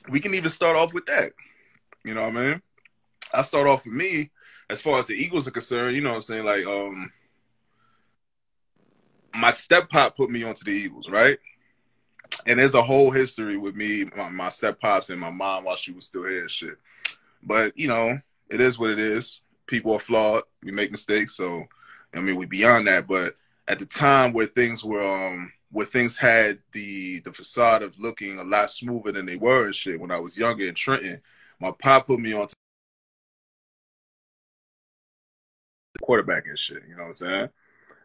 we can even start off with that. You know what I mean? I start off with me as far as the Eagles are concerned. You know what I'm saying? Like, my step pop put me onto the Eagles, right? And there's a whole history with me, my step pops, and my mom while she was still here and shit. But you know, it is what it is. People are flawed. We make mistakes. So, I mean, we beyond that. But at the time where things were, where things had the facade of looking a lot smoother than they were and shit, when I was younger in Trenton, my pop put me on to the quarterback and shit. You know what I'm saying?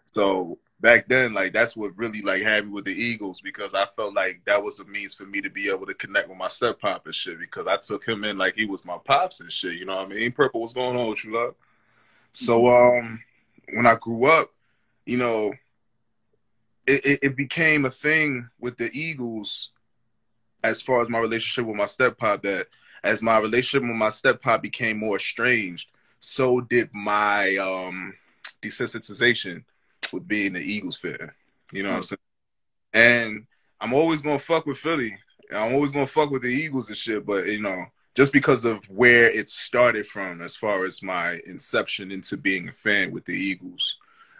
So back then, like that's what really like had me with the Eagles because I felt like that was a means for me to be able to connect with my step pop and shit because I took him in like he was my pops and shit. You know what I mean? Purple, what's going on with you, love? So when I grew up, you know, it became a thing with the Eagles as far as my relationship with my step pop that as my relationship with my step pop became more estranged, so did my desensitization with being the Eagles fan. You know what I'm saying? And I'm always gonna fuck with Philly. I'm always gonna fuck with the Eagles and shit, but you know, just because of where it started from as far as my inception into being a fan with the Eagles,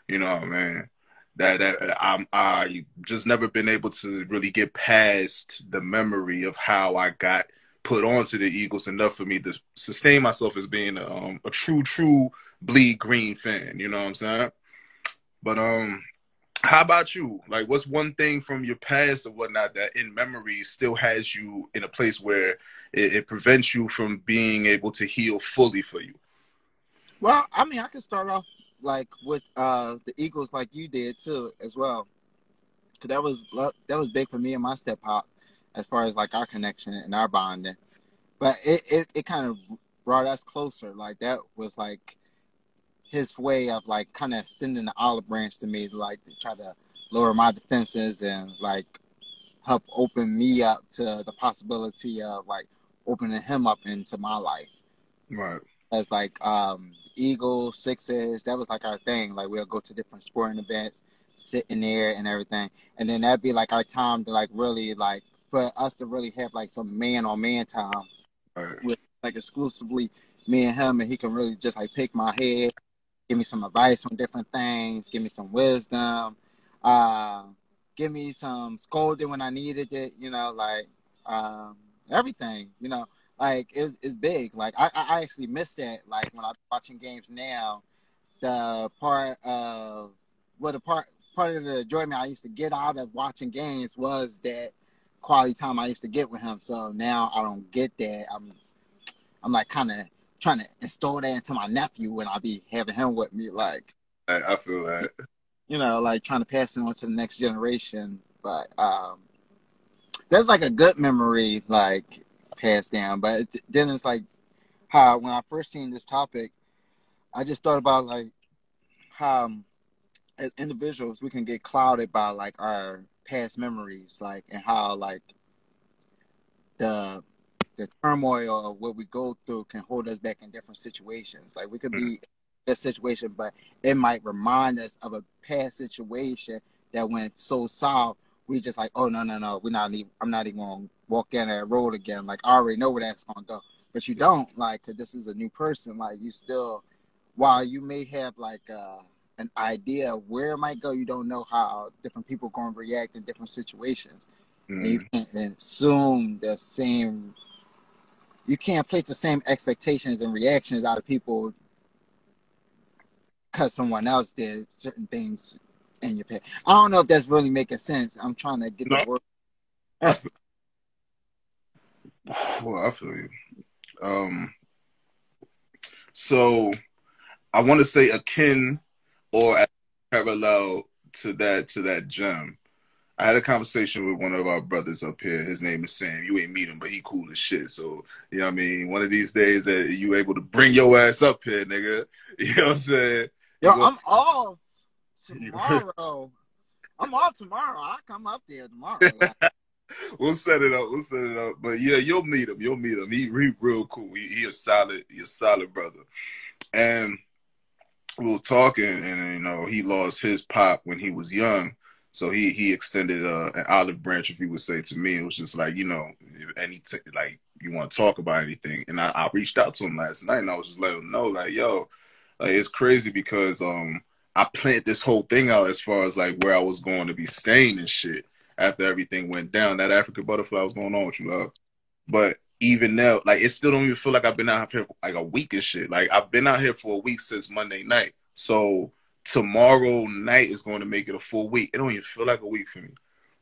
you know what I mean? I just never been able to really get past the memory of how I got put onto the Eagles enough for me to sustain myself as being a true bleed green fan. You know what I'm saying? But how about you? Like, what's one thing from your past or whatnot that in memory still has you in a place where it prevents you from being able to heal fully for you? Well, I mean, I can start off like with the Eagles, like you did too, as well. Cause that was big for me and my step pop, as far as like our connection and our bonding. But it kind of brought us closer. Like that was like his way of like kind of extending the olive branch to me, like to try to lower my defenses and like help open me up to the possibility of like opening him up into my life. Right. As like Eagles, Sixers, that was like our thing. Like we'll go to different sporting events, sit in there and everything, and then that'd be like our time to like really like for us to really have like some man on man time Right. with like exclusively me and him, and he can really just like pick my head, give me some advice on different things, give me some wisdom, uh, give me some scolding when I needed it, you know, like everything, you know, like it's big. Like I actually miss that. Like when I'm watching games now, the part of part of the enjoyment I used to get out of watching games was that quality time I used to get with him. So now I don't get that. I'm like kind of trying to install that into my nephew when I be having him with me, like I feel that. you know, like trying to pass it on to the next generation. But that's like a good memory, like passed down. But then it's like how when I first seen this topic, I just thought about like how as individuals we can get clouded by like our past memories, like and how like the the turmoil of what we go through can hold us back in different situations. Like we could be in a situation, but it might remind us of a past situation that went so south. We just like, oh no, we're not even. I'm not even gonna walk down that road again. Like I already know where that's gonna go, but you don't like. Cause this is a new person. Like you still, while you may have like an idea of where it might go, you don't know how different people are gonna react in different situations, and you can't assume the same. You can't place the same expectations and reactions out of people because someone else did certain things in your past. I don't know if that's really making sense. I'm trying to get the No, word. well, I feel you. So I want to say akin or parallel to that gem. I had a conversation with one of our brothers up here. His name is Sam. You ain't meet him, but he cool as shit. So, you know what I mean? One of these days that you able to bring your ass up here, nigga. You know what I'm saying? Yo, I'm off tomorrow. I'm off tomorrow. I'll come up there tomorrow. Like, We'll set it up. We'll set it up. But yeah, you'll meet him. You'll meet him. He real cool. He a solid brother. And we were talking, and you know, he lost his pop when he was young. So he extended an olive branch, if you would say, to me. It was just like, you know, like you want to talk about anything? And I reached out to him last night, and I was just letting him know, like, yo, like it's crazy because I planned this whole thing out as far as like where I was going to be staying and shit after everything went down. That African butterfly was going on with you, love. But even now, like it still don't even feel like I've been out here for like a week and shit. Like I've been out here for a week since Monday night. So tomorrow night is going to make it a full week. It don't even feel like a week for me.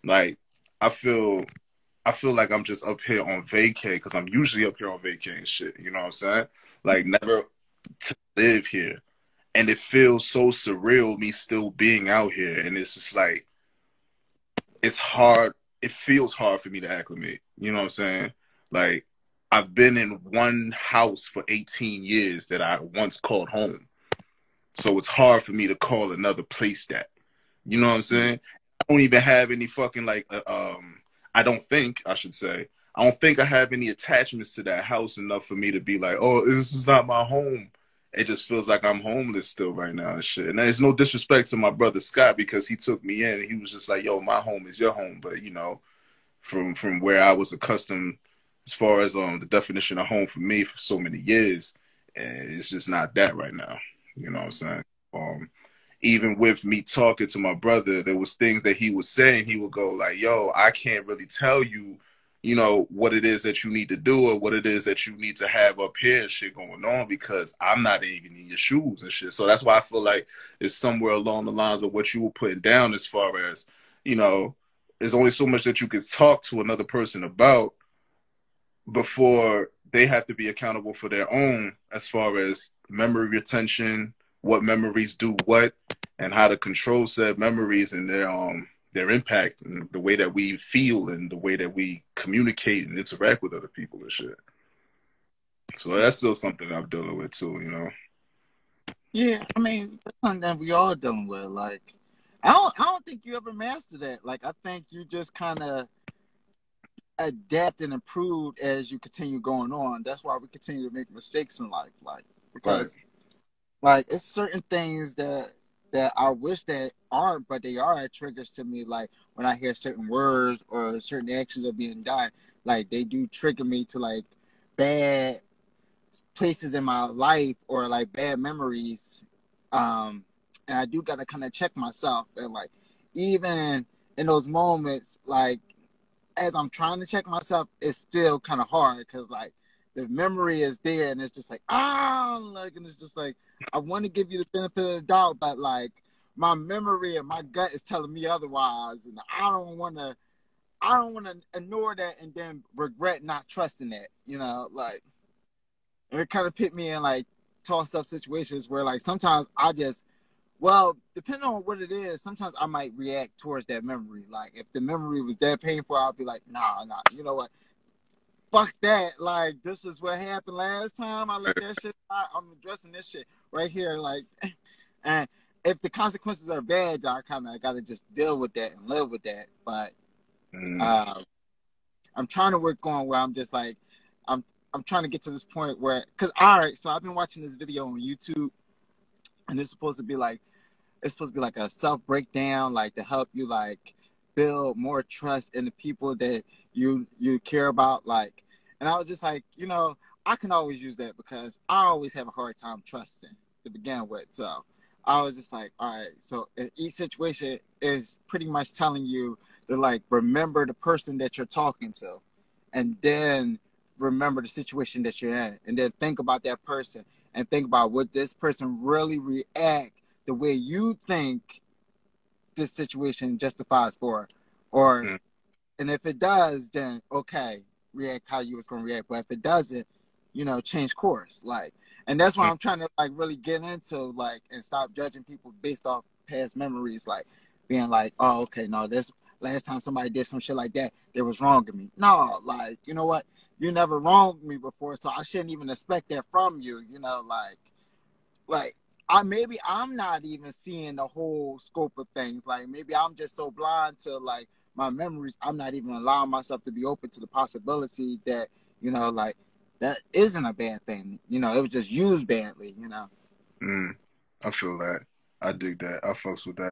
Like I feel like I'm just up here on vacay because I'm usually up here on vacay and shit. You know what I'm saying? Like never to live here. And it feels so surreal me still being out here. And it's just like it's hard. It feels hard for me to acclimate. You know what I'm saying? Like I've been in one house for 18 years that I once called home. So it's hard for me to call another place that. You know what I'm saying? I don't even have any fucking like I don't think I should say I don't think I have any attachments to that house enough for me to be like, oh, this is not my home. It just feels like I'm homeless still right now and shit. And there's no disrespect to my brother Scott because he took me in and he was just like, yo, my home is your home. But you know, from where I was accustomed as far as the definition of home for me for so many years, and it's just not that right now. You know what I'm saying? Even with me talking to my brother, there was things that he was saying. He would go like, yo, I can't really tell you, you know, what it is that you need to do or what it is that you need to have up here and shit going on because I'm not even in your shoes and shit. So that's why I feel like it's somewhere along the lines of what you were putting down as far as, you know, there's only so much that you can talk to another person about before they have to be accountable for their own as far as memory retention, what memories do what, and how to control said memories and their impact and the way that we feel and the way that we communicate and interact with other people and shit. So that's still something I'm dealing with too, you know. Yeah, I mean, that's something that we all dealing with. Like, I don't think you ever mastered that. Like, I think you just kind of adapt and improve as you continue going on. That's why we continue to make mistakes in life. Like, Right. because like it's certain things that I wish that aren't, but they are triggers to me. Like when I hear certain words or certain actions are being done, like they do trigger me to like bad places in my life or like bad memories. And I do gotta kind of check myself and like even in those moments, like as I'm trying to check myself, it's still kind of hard because like the memory is there and it's just like like and it's just like I want to give you the benefit of the doubt, but like my memory and my gut is telling me otherwise, and I don't want to ignore that and then regret not trusting that, you know, like and it kind of put me in like tossed up situations where like sometimes I just well, depending on what it is, sometimes I might react towards that memory. Like if the memory was that painful, I'll be like, nah, you know what? Fuck that. Like this is what happened last time. I let that shit out. I'm addressing this shit right here. Like and if the consequences are bad, I kinda gotta just deal with that and live with that. But Mm. uh, I'm trying to work on where I'm just like I'm I'm trying to get to this point where because all right, so I've been watching this video on YouTube and it's supposed to be like it's supposed to be like a self breakdown, like to help you like build more trust in the people that you care about. Like, and I was just like, you know, I can always use that because I always have a hard time trusting to begin with. So I was just like, all right. So each situation is pretty much telling you to like remember the person that you're talking to, and then remember the situation that you're in, and then think about that person and think about would this person really react the way you think this situation justifies for, or Mm. and if it does, then okay, react how you was gonna react. But if it doesn't, you know, change course. Like, and that's why Mm. I'm trying to like really get into like and stop judging people based off past memories. Like being like, oh, okay, no, this last time somebody did some shit like that, they was wrong to me. No, like you know what, you never wronged me before, so I shouldn't even expect that from you. You know, like I maybe I'm not even seeing the whole scope of things. Like maybe I'm just so blind to like my memories, I'm not even allowing myself to be open to the possibility that, you know, like that isn't a bad thing. You know, it was just used badly, you know. Mm. I feel that. I dig that. I fucks with that.